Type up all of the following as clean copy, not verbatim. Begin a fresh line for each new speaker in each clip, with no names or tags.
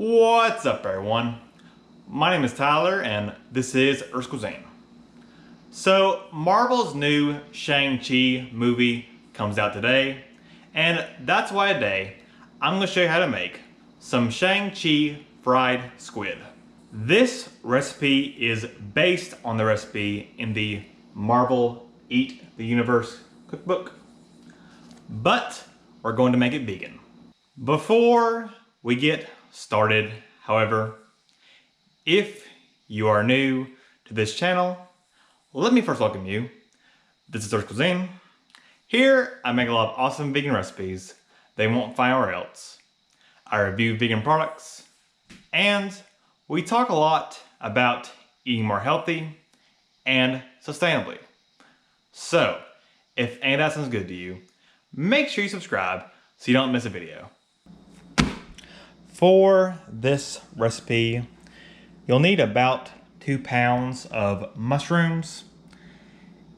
What's up, everyone? My name is Tyler, and this is Earth's Cuisine. So, Marvel's new Shang-Chi movie comes out today, and that's why today I'm going to show you how to make some Shang-Chi fried squid. This recipe is based on the recipe in the Marvel Eat the Universe cookbook, but we're going to make it vegan. Before we get started, however, if you are new to this channel, let me first welcome you. This is Earth's Cuisine. Here I make a lot of awesome vegan recipes they won't find anywhere else. I review vegan products, and we talk a lot about eating more healthy and sustainably. So, if any of that sounds good to you, make sure you subscribe so you don't miss a video. For this recipe, you'll need about 2 pounds of mushrooms.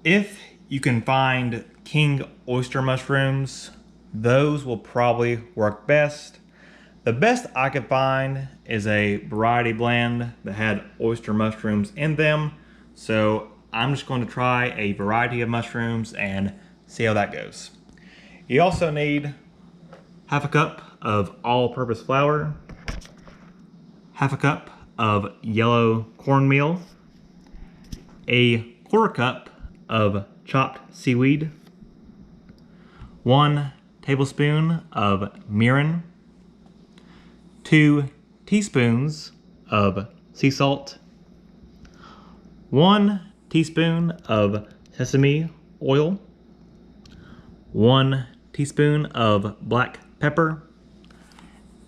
If you can find king oyster mushrooms, those will probably work best. The best I could find is a variety blend that had oyster mushrooms in them. So I'm just going to try a variety of mushrooms and see how that goes. You also need half a cup of all-purpose flour, half a cup of yellow cornmeal, a quarter cup of chopped seaweed, 1 tablespoon of mirin, 2 teaspoons of sea salt, 1 teaspoon of sesame oil, 1 teaspoon of black pepper,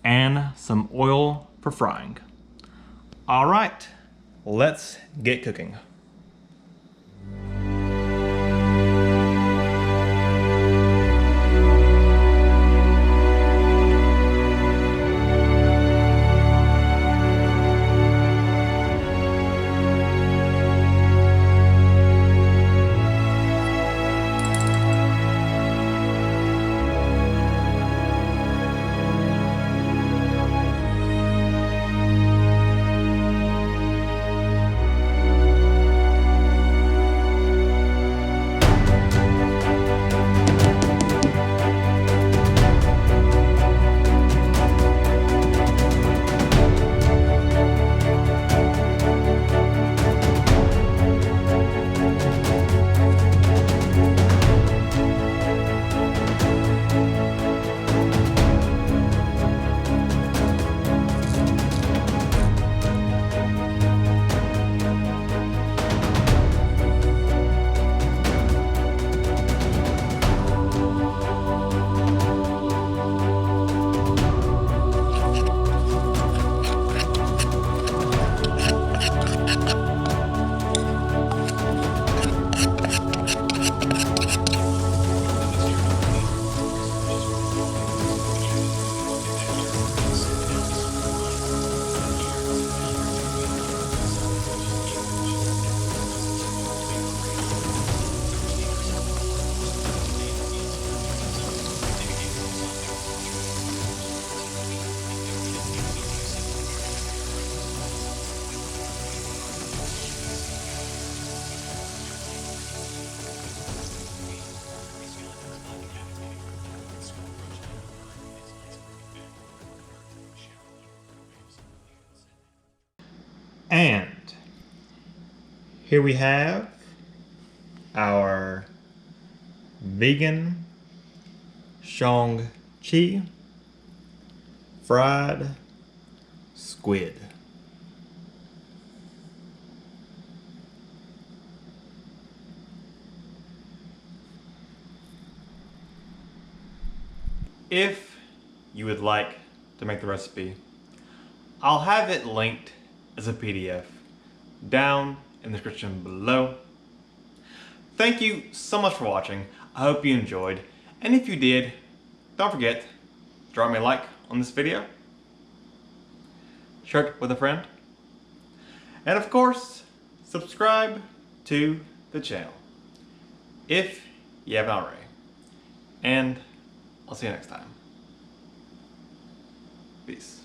and some oil for frying. All right, let's get cooking. And here we have our vegan Shang-Chi fried squid. If you would like to make the recipe, I'll have it linked as a PDF down in the description below. Thank you so much for watching. I hope you enjoyed, and if you did, don't forget to drop me a like on this video, share it with a friend, and of course subscribe to the channel if you haven't already. And I'll see you next time. Peace.